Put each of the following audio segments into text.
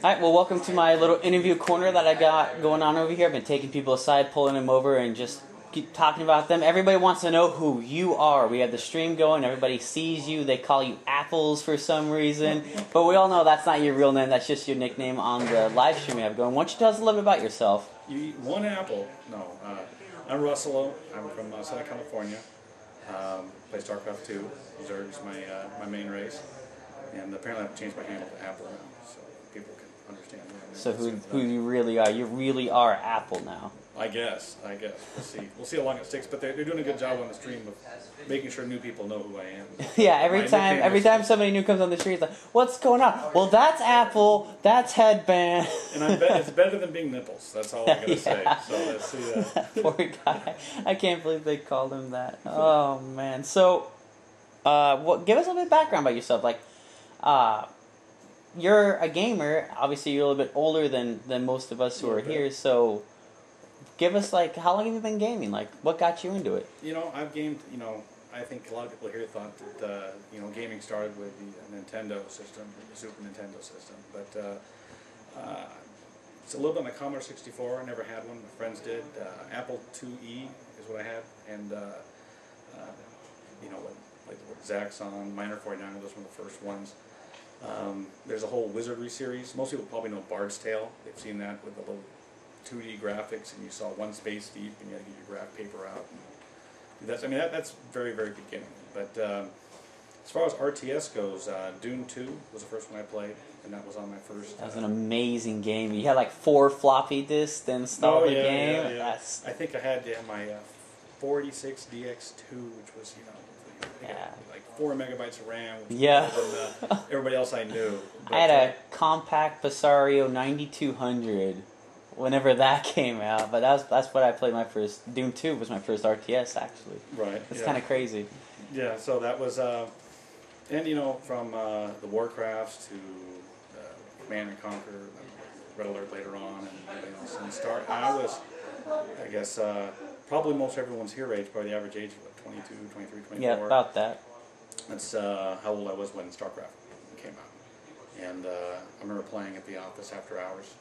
Alright, well, welcome to my little interview corner that I got going on over here. I've been taking people aside, pulling them over, and just keep talking about them. Everybody wants to know who you are. We have the stream going. Everybody sees you. They call you Apples for some reason. But we all know that's not your real name. That's just your nickname on the live stream we have going. Why don't you tell us a little bit about yourself? You eat one apple? No. I'm Russalo. I'm from Southern California. Play StarCraft 2. Zerg is my main race. And apparently I've changed my handle to Apple now, so people can understand me. So who you really are. You really are Apple now. I guess. We'll see how long it sticks, but they're doing a good job on the stream of making sure new people know who I am. Yeah, every time somebody new comes on the street, it's like, what's going on? Well, that's Apple, that's Headband. And it's better than being Nipples. That's all I gotta say. So let's see that. Poor guy. I can't believe they called him that. Oh man. So, give us a little bit of background about yourself. Like, you're a gamer. Obviously, you're a little bit older than most of us who are here. So, give us, like, how long have you been gaming? Like, what got you into it? I've gamed, I think a lot of people here thought that, gaming started with the Nintendo system, the Super Nintendo system. But it's a little bit on the Commodore 64. I never had one. My friends did. Apple IIe is what I had. And, what Zaxxon, Miner 49, those were the first ones. There's a whole Wizardry series. Most people probably know Bard's Tale. They've seen that with the little 2D graphics, and you saw one space deep, and you had to get your graph paper out. And that's very, very beginning. But as far as RTS goes, Dune 2 was the first one I played, and that was on my first. That was an amazing game. You had like 4 floppy disks to install the game. Yeah. I think I had my 46 DX2, which was like 4 megabytes of RAM. Which was more than everybody else I knew. But, I had a compact Pisario 9200. Whenever that came out, but that's what I played my first. Doom 2 was my first RTS, actually. Right. It's kind of crazy. Yeah, so that was, and from the Warcrafts to Command and Conquer, Red Alert later on, and everything else. And I was, I guess, probably most everyone's here age, probably the average age of 22, 23, 24. Yeah, about that. That's how old I was when StarCraft came out. And I remember playing at the office after hours.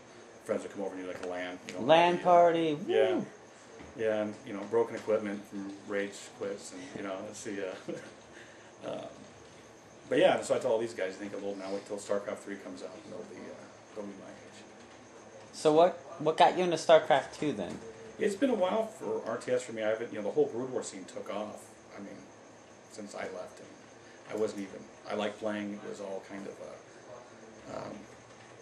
Friends would come over and do like a LAN. LAN party. Yeah. Yeah, and broken equipment from rage quits, and let's see. But yeah, so I tell all these guys, think a little now. Wait till StarCraft 3 comes out, and they'll be my age. So what got you into StarCraft 2 then? It's been a while for RTS for me. I haven't, the whole Brood War scene took off. I mean, since I left, and I wasn't even. I liked playing. It was all kind of.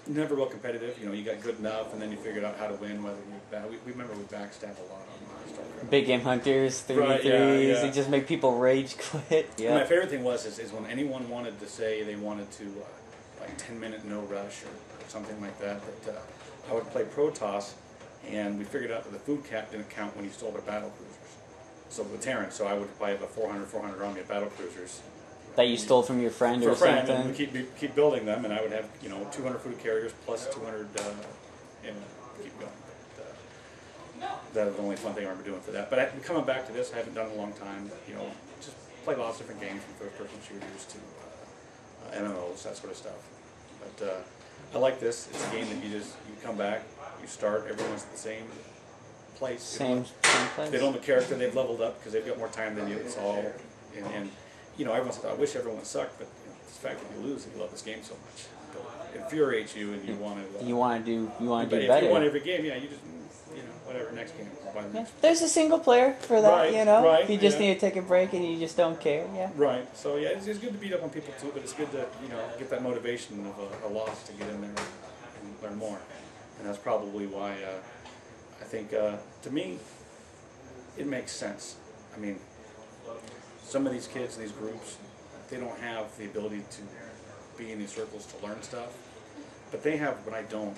Never real competitive. You got good enough, and then you figured out how to win. Whether we remember we backstab a lot on StarCraft. Big Game Hunters, 3v3s. Right, yeah. They just make people rage quit. Yeah. My favorite thing was when anyone wanted to say they wanted to like 10-minute no rush or something like that. That I would play Protoss, and we figured out that the food cap didn't count when you stole their battle cruisers. So with Terran, so I would buy up a 400 army of battle cruisers. That you stole from your friend or something? And we keep building them, and I would have 200 food carriers plus 200 and keep going. But, that was the only fun thing I remember doing for that. But coming back to this, I haven't done it in a long time. Just play lots of different games, from first-person shooters to MMOs, that sort of stuff. But I like this. It's a game that you come back, you start, everyone's at the same place. Same place. They don't have a character, they've leveled up because they've got more time than you. It's all everyone said, I wish everyone sucked, but it's the fact that you lose and you love this game so much. It infuriates you, and you want to. You want to do better. If you want every game, you just whatever next game. There's a single player for that, right, Right, you just need to take a break and you just don't care. Yeah. Right. So it's good to beat up on people too, but it's good to get that motivation of a loss to get in there and learn more, and that's probably why I think to me it makes sense. I mean. Some of these kids, these groups, they don't have the ability to be in these circles to learn stuff, but they have what I don't,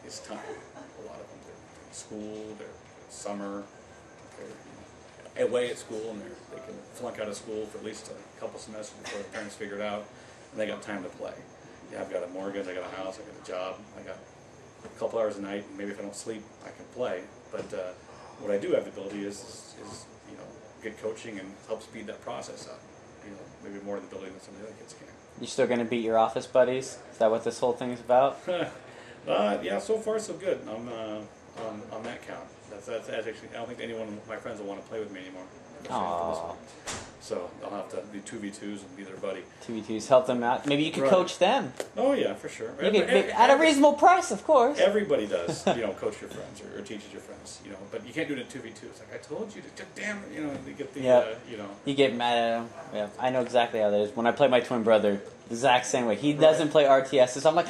is time. A lot of them, they're in school, they're summer, they're away at school, and they can flunk out of school for at least a couple semesters before their parents figure it out, and they got time to play. Yeah, I've got a mortgage, I got a house, I got a job, I got a couple hours a night, and maybe if I don't sleep, I can play, but what I do have the ability is get coaching and help speed that process up. Maybe more of the ability than some of the other kids can. You still going to beat your office buddies? Is that what this whole thing is about? Yeah, so far so good on that count. That's actually, I don't think anyone of my friends will want to play with me anymore. Aww. So I'll have to do 2v2s and be their buddy. 2v2s, help them out. Maybe you could Right. coach them. Oh yeah, for sure. You could, at a reasonable price, of course. Everybody does, coach your friends or teaches your friends, but you can't do it in 2v2. It's like, I told you to, damn it, you get the, You get mad at him. Yeah, I know exactly how that is. When I play my twin brother, the exact same way. He doesn't play RTS, so I'm like,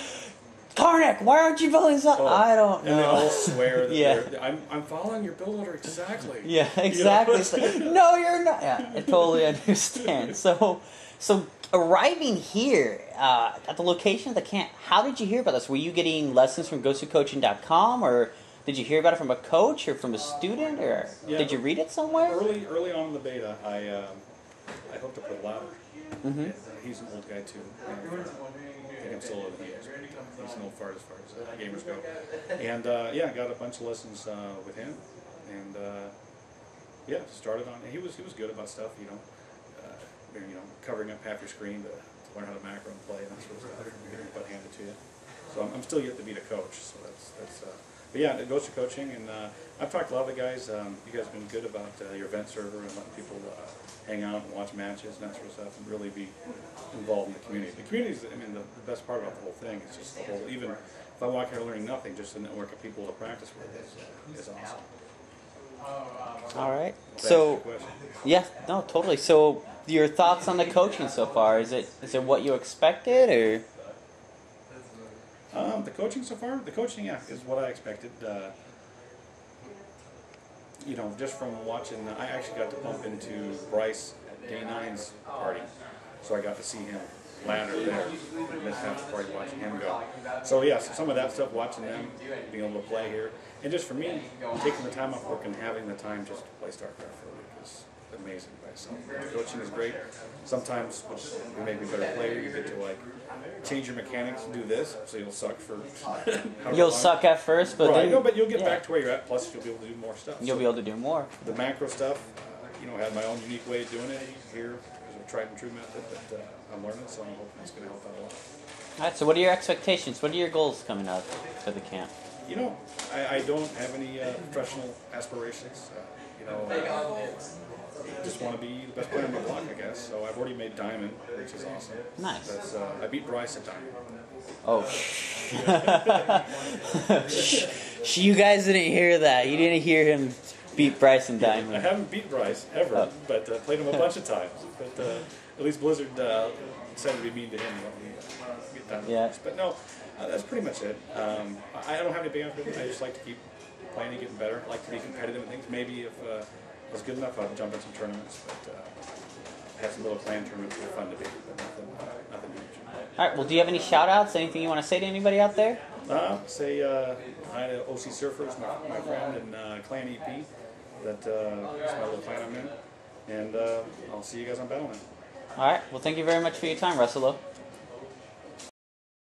Karnak, why aren't you building something? I don't know. And they all swear that Yeah. I'm following your build order exactly. Yeah, exactly. It's like, no, you're not. Yeah, I totally understand. So arriving here at the location of the camp, how did you hear about this? Were you getting lessons from GosuCoaching.com, or did you hear about it from a coach or from a student, or did you read it somewhere? Early on in the beta, I hooked up with Louder. Mm-hmm. He's an old guy too. I think I'm still older than he is. He's an old fart as far as gamers go. And I got a bunch of lessons with him, and started on. He was good about stuff, covering up half your screen to learn how to macro and play and that sort of stuff. And getting your butt handed to you. So I'm still yet to be the coach. So that's. But yeah, it goes to coaching, and I've talked to a lot of the guys. You guys have been good about your event server and letting people hang out and watch matches and that sort of stuff, and really be involved in the community. The community is, the best part about the whole thing is just the whole. Even if I walk here learning nothing, just the network of people to practice with is awesome. All right. That's So, your question. yeah, no, totally. So, your thoughts on the coaching so far? Is it what you expected, or? The coaching so far, is what I expected. Just from watching, I actually got to bump into Bryce at Day 9's party, so I got to see him ladder there. Missed half the party watching him go. So yeah, so some of that stuff, watching them, being able to play here, and just for me, taking the time off work and having the time just to play StarCraft for a week is amazing by itself. The coaching is great. Sometimes, which will make me a better player, you get to change your mechanics and do this, so you'll suck for. You'll suck at first, but right. then but you'll get back to where you're at. Plus, you'll be able to do more stuff. You'll be able to do more. The macro stuff, I had my own unique way of doing it here. It was a tried and true method, but I'm learning, so I'm hoping it's going to help out a lot. All right. So, what are your expectations? What are your goals coming up for the camp? I don't have any professional aspirations. Just want to be the best player on my block, I guess. So I've already made Diamond, which is awesome. Nice. I beat Bryce at Diamond. Oh. You guys didn't hear that. You didn't hear him beat Bryce and Diamond. I haven't beat Bryce ever, but played him a bunch of times. But at least Blizzard decided to be mean to him. Get Diamond. Yeah. But no, that's pretty much it. I don't have any big aspirations. I just like to keep playing and getting better. I like to be competitive and things. Maybe if it was good enough, I'd jump in some tournaments. But have some little clan tournaments that are fun to do, but nothing huge. All right. Well, do you have any shout-outs? Anything you want to say to anybody out there? Say hi to OC Surfers, my friend, and Clan EP. That's my little clan I'm in. And I'll see you guys on Battlenet. All right. Well, thank you very much for your time, Russalo.